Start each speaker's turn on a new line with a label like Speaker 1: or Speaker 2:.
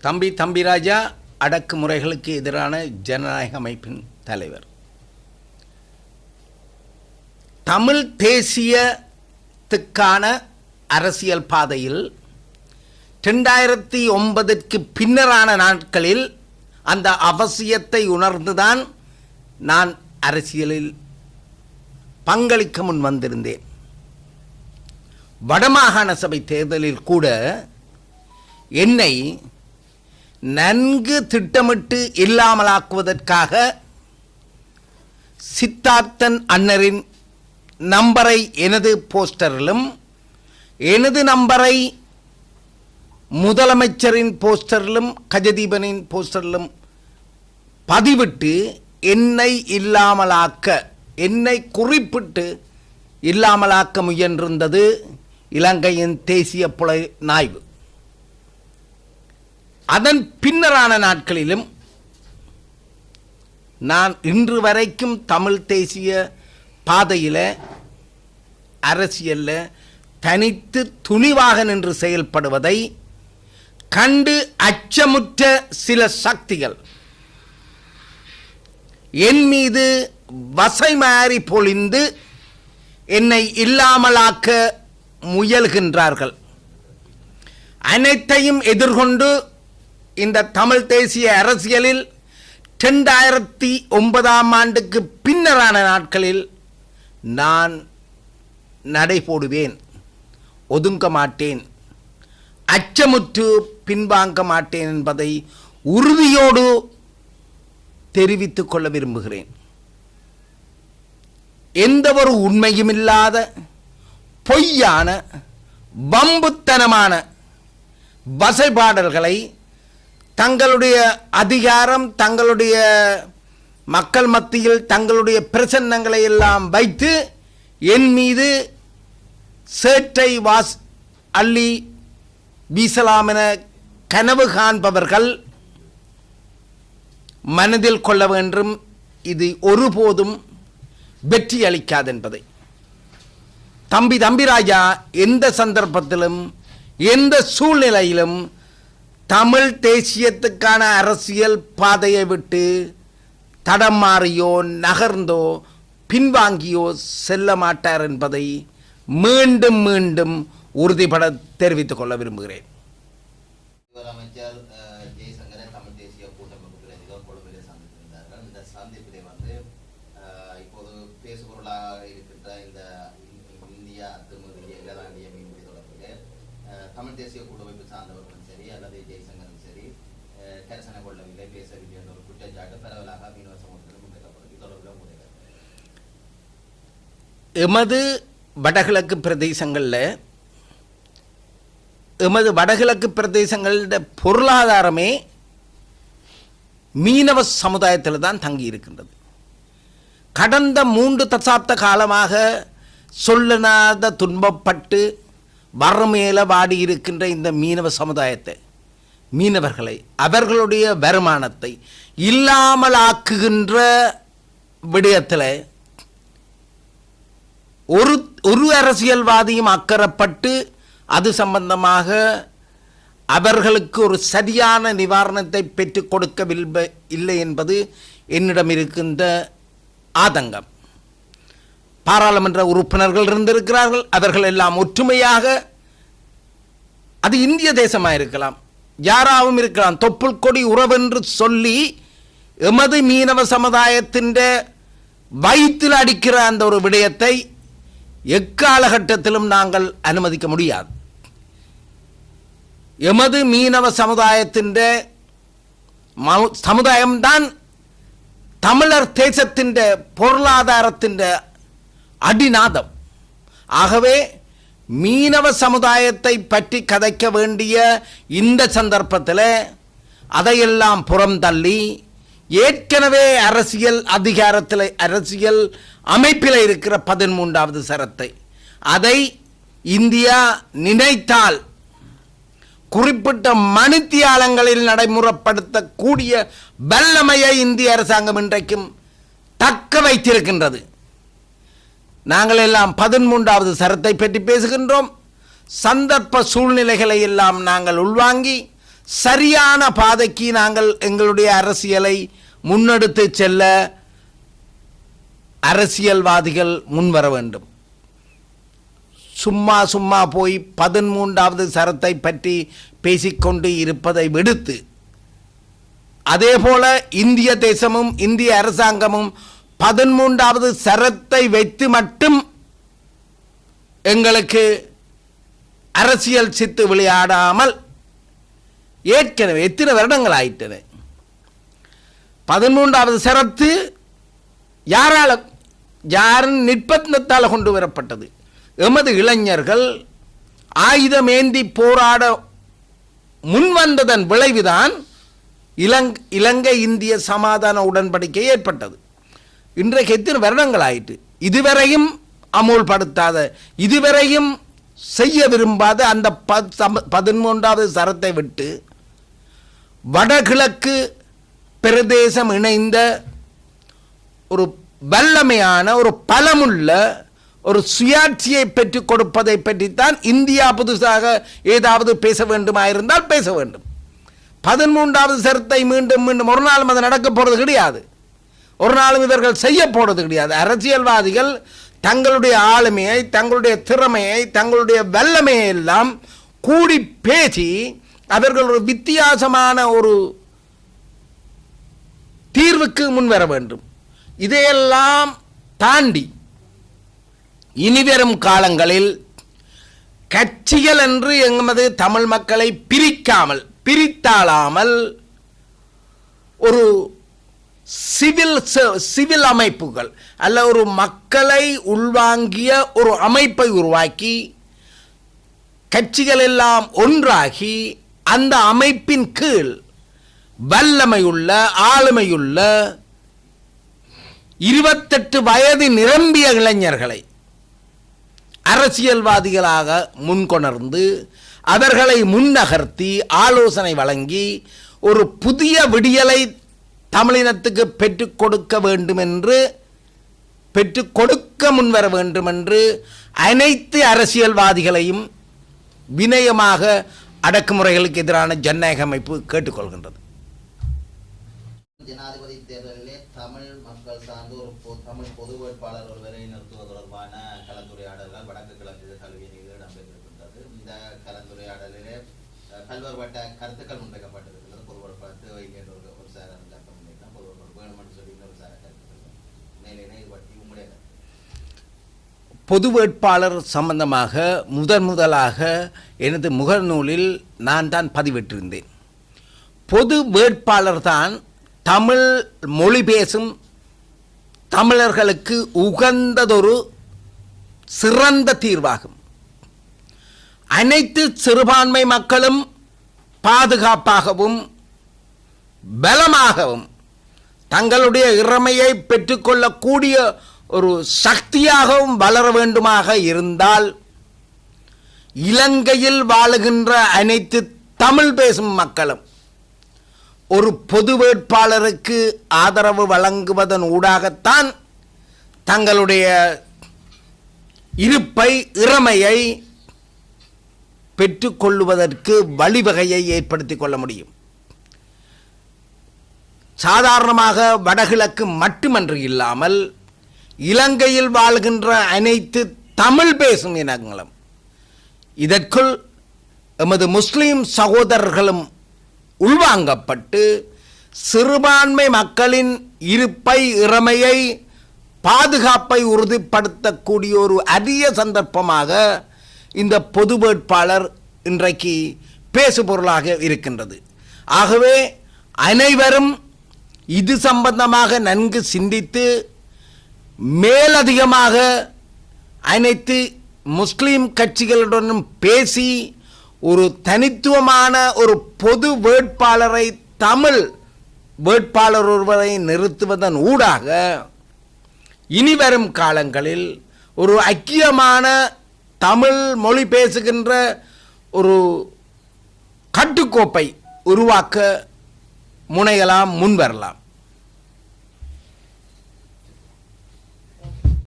Speaker 1: தம்பிராஜா அடக்குமுறைகளுக்கு எதிரான ஜனநாயக அமைப்பின் தலைவர். தமிழ் தேசியத்துக்கான அரசியல் பாதையில் 2009ற்கு பின்னரான நாட்களில் அந்த அவசியத்தை உணர்ந்துதான் நான் அரசியலில் பங்களிக்க முன் வந்திருந்தேன். வடமாகாண சபை தேர்தலில் கூட என்னை நன்கு திட்டமிட்டு இல்லாமலாக்குவதற்காக சித்தார்த்தன் அண்ணரின் நம்பரை எனது போஸ்டரிலும் எனது நம்பரை முதலமைச்சரின் போஸ்டரிலும் கஜதீபனின் போஸ்டரிலும் பதிவிட்டு என்னை இல்லாமலாக்க, என்னை குறிப்பிட்டு இல்லாமலாக்க முயன்றிருந்தது இலங்கையின் தேசிய புலனாய்வு. அதன் பின்னரான நாட்களிலும் நான் இன்று வரைக்கும் தமிழ் தேசிய பாதையில் அரசியலில் தனித்து துணிவாக நின்று செயல்படுவதை கண்டு அச்சமுற்ற சில சக்திகள் என் மீது வசை மாறி பொழிந்து என்னை இல்லாமலாக்க முயல்கின்றார்கள். அனைத்தையும் எதிர்கொண்டு இந்த தமிழ் தேசிய அரசியலில் 2009ஆம் ஆண்டுக்கு பின்னரான நாட்களில் நான் நடைபோடுவேன், ஒதுங்க மாட்டேன், அச்சமுற்று பின்வாங்க மாட்டேன் என்பதை உறுதியோடு தெரிவித்துக் கொள்ள விரும்புகிறேன். எந்த ஒரு உண்மையும் இல்லாத பொய்யான வம்புத்தனமான வசைபாடல்களை தங்களுடைய அதிகாரம், தங்களுடைய மக்கள் மத்தியில் தங்களுடைய பிரசன்னங்களை எல்லாம் வைத்து என் மீது சேற்றை அள்ளி வீசலாம் என கனவு காண்பவர்கள் மனதில் கொள்ள வேண்டும். இது ஒருபோதும் வெற்றி அளிக்காது என்பதை தம்பிராஜா எந்த சந்தர்ப்பத்திலும் எந்த சூழ்நிலையிலும் தமிழ் தேசியத்துக்கான அரசியல் பாதையை விட்டு தடம் மாறியோ நகர்ந்தோ பின்வாங்கியோ செல்ல மாட்டார் என்பதை மீண்டும் மீண்டும் உறுதிபட தெரிவித்துக் கொள்ள விரும்புகிறேன்.
Speaker 2: அமைச்சர் ஜெய்சங்கர் தமிழ் தேசிய கூட்டமைப்பு பிரதிகள் கொழும்பிலே சந்தித்திருந்தார்கள். இந்த சந்திப்பிலே இப்போது பேசுபொருளாக இருக்கின்ற இந்த இந்தியா அத்துமீறிய இலங்கைய மீன்பிடி தொடர்பிலே தமிழ் தேசிய கூட்டமைப்பு சார்ந்தவர்களும் சரி அல்லது ஜெய்சங்கரும் சரி கரிசனை கொள்ளவில்லை, பேசவில்லை என்ற ஒரு குற்றச்சாட்டு பரவலாக மீனவ சமூகத்தில் முன்வைக்கப்படுகிறது. தொடர்பில் முடிவு
Speaker 1: எமது வடகிழக்கு பிரதேசங்களோட பொருளாதாரமே மீனவ சமுதாயத்தில் தான் தங்கி இருக்கின்றது. கடந்த 3 தசாப்த காலமாக சொல்லனாத துன்பப்பட்டு வறுமையில வாடி இருக்கின்ற இந்த மீனவ சமுதாயத்தை, மீனவர்களை, அவர்களுடைய வருமானத்தை இல்லாமலாக்குகின்ற விடயத்தில் ஒரு அரசியல்வாதியும் அக்கறைப்பட்டு அது சம்பந்தமாக அவர்களுக்கு ஒரு சரியான நிவாரணத்தை பெற்றுக் கொடுக்கவில்லை என்பது என்னிடம் இருக்கின்ற ஆதங்கம். பாராளுமன்ற உறுப்பினர்கள் இருந்திருக்கிறார்கள், அவர்கள் எல்லாம் ஒற்றுமையாக, அது இந்திய தேசமாக இருக்கலாம், யாராவும் இருக்கலாம், தொப்புள் கொடி உறவென்று சொல்லி எமது மீனவ சமுதாயத்தின் வயிற்றில் அடிக்கிற அந்த ஒரு விடயத்தை எக்காலகட்டத்திலும் நாங்கள் அனுமதிக்க முடியாது. எமது மீனவ சமுதாயத்தின் சமுதாயம்தான் தமிழர் தேசத்தின் பொருளாதாரத்தின் அடிநாதம். ஆகவே மீனவ சமுதாயத்தை பற்றி கதைக்க வேண்டிய இந்த சந்தர்ப்பத்தில் அதையெல்லாம் புறம் தள்ளி ஏற்கனவே அரசியல் அதிகாரத்தில், அரசியல் அமைப்பில் இருக்கிற 13வது சரத்தை அதை இந்தியா நினைத்தால் குறிப்பிட்ட மணித்தியாலங்களில் நடைமுறைப்படுத்தக்கூடிய வல்லமையை இந்திய அரசாங்கம் இன்றைக்கும் தக்க வைத்திருக்கின்றது. நாங்கள் எல்லாம் 13வது சரத்தை பற்றி பேசுகின்றோம். சந்தர்ப்ப சூழ்நிலைகளை எல்லாம் நாங்கள் உள்வாங்கி சரியான பாதைக்கு நாங்கள் எங்களுடைய அரசியலை முன்னெடுத்து செல்ல அரசியல்வாதிகள் முன்வர வேண்டும். சும்மா சும்மா போய் 13வது சரத்தை பற்றி பேசிக்கொண்டு இருப்பதை விடுத்து, அதேபோல இந்திய தேசமும் இந்திய அரசாங்கமும் 13வது சரத்தை வைத்து மட்டும் எங்களுக்கு அரசியல் சித்து விளையாடாமல், ஏற்கனவே எத்தனை வருடங்கள் ஆயிட்டன. 13வது சரத்து யாரின் நிர்பந்தத்தால் கொண்டு வரப்பட்டது? எமது இளைஞர்கள் ஆயுதமேந்தி போராட முன்வந்ததன் விளைவுதான் இலங்கை இந்திய சமாதான உடன்படிக்கை ஏற்பட்டது. இன்றைக்கு எத்தனை வருடங்கள் ஆயிற்று. இதுவரையும் அமுல்படுத்தாத, இதுவரையும் செய்ய விரும்பாத அந்த 13வது சரத்தை விட்டு வடகிழக்கு பிரதேசம் இணைந்த ஒரு வல்லமையான, ஒரு பலமுள்ள ஒரு சுயாட்சியை பெற்றுக் கொடுப்பதை பற்றித்தான் இந்தியா புதுசாக ஏதாவது பேச வேண்டுமாயிருந்தால் பேச வேண்டும். 13வது சரத்தை மீண்டும் மீண்டும் ஒரு நாளும் அது நடக்க போறது கிடையாது. ஒரு நாளும் இவர்கள் செய்ய போறது கிடையாது. அரசியல்வாதிகள் தங்களுடைய ஆளுமையை, தங்களுடைய திறமையை, தங்களுடைய வல்லமையை எல்லாம் கூடி பேசி அவர்கள் ஒரு வித்தியாசமான ஒரு தீர்வுக்கு முன்வர வேண்டும். இதையெல்லாம் தாண்டி இனிவரும் காலங்களில் கட்சிகள் என்று எமது தமிழ் மக்களை பிரித்தாளாமல் ஒரு சிவில் அமைப்புகள் அல்ல, ஒரு மக்களை உள்வாங்கிய ஒரு அமைப்பை உருவாக்கி கட்சிகள் எல்லாம் ஒன்றாகி அந்த அமைப்பின் கீழ் வல்லமையுள்ள, ஆளுமையுள்ள 28 வயது நிரம்பிய இளைஞர்களை அரசியல்வாதிகளாக முன்கொணர்ந்து அவர்களை முன்னகர்த்தி ஆலோசனை வழங்கி ஒரு புதிய விடியலை தமிழினத்துக்கு பெற்றுக் கொடுக்க முன்வர வேண்டும் என்று அனைத்து அரசியல்வாதிகளையும் வினயமாக அடக்குமுறைகளுக்கு எதிரான ஜனநாயக அமைப்பு கேட்டுக்கொள்கின்றது.
Speaker 2: ஜனாதிபதி தேர்தலிலே தமிழ் மக்கள் சார்ந்து ஒரு தமிழ் பொது வேட்பாளர் ஒருவரை நிறுத்துவது தொடர்பான கலந்துரையாடல்கள் வடக்கு கிழக்கு கல்வியில் இடம்பெற்றிருக்கின்றது. இந்த கலந்துரையாடலிலே பல்வேறுபட்ட கருத்துக்கள் முன்வைக்கப்பட்டிருக்கிறது. பொது வேட்பாளர் ஒரு சார கருத்து முன்வைக்கலாம், பொது வேட்பாளர் வேணுமென்று சொல்லி இன்னொரு சார கருத்து மேலே இது பற்றி உங்களுடைய
Speaker 1: பொது வேட்பாளர் சம்பந்தமாக முதலாக எனது முகநூலில் நான் தான் பதிவிட்டிருந்தேன். பொது வேட்பாளர் தான் தமிழ் மொழி பேசும் தமிழர்களுக்கு உகந்ததொரு சிறந்த தீர்வாகும். அனைத்து சிறுபான்மை மக்களும் பாதுகாப்பாகவும் பலமாகவும் தங்களுடைய இறமையை பெற்றுக்கொள்ளக்கூடிய ஒரு சக்தியாகவும் வளர வேண்டுமாக இருந்தால் இலங்கையில் வாழுகின்ற அனைத்து தமிழ் பேசும் மக்களும் ஒரு பொது வேட்பாளருக்கு ஆதரவு வழங்குவதன் ஊடாகத்தான் தங்களுடைய இருப்பை, இறமையை பெற்றுக்கொள்வதற்கு வழிவகையை ஏற்படுத்திக் கொள்ள முடியும். சாதாரணமாக வடகிழக்கு மட்டுமன்று இல்லாமல் இலங்கையில் வாழ்கின்ற அனைத்து தமிழ் பேசும் இனங்களும், இதற்குள் எமது முஸ்லிம் சகோதரர்களும் உள்வாங்கப்பட்டு சிறுபான்மை மக்களின் இருப்பை, இறமையை, பாதுகாப்பை உறுதிப்படுத்தக்கூடிய ஒரு அரிய சந்தர்ப்பமாக இந்த பொது வேட்பாளர் இன்றைக்கு பேசுபொருளாக இருக்கின்றது. ஆகவே அனைவரும் இது சம்பந்தமாக நன்கு சிந்தித்து மேலதிகமாக அனைத்து முஸ்லிம் கட்சிகளுடனும் பேசி ஒரு தனித்துவமான ஒரு பொது வேட்பாளரை, தமிழ் வேட்பாளர் ஒருவரை நிறுத்துவதன் ஊடாக இனிவரும் காலங்களில் ஒரு ஐக்கியமான தமிழ் மொழி பேசுகின்ற ஒரு கட்டுக்கோப்பை உருவாக்க முனையலாம், முன்வரலாம்.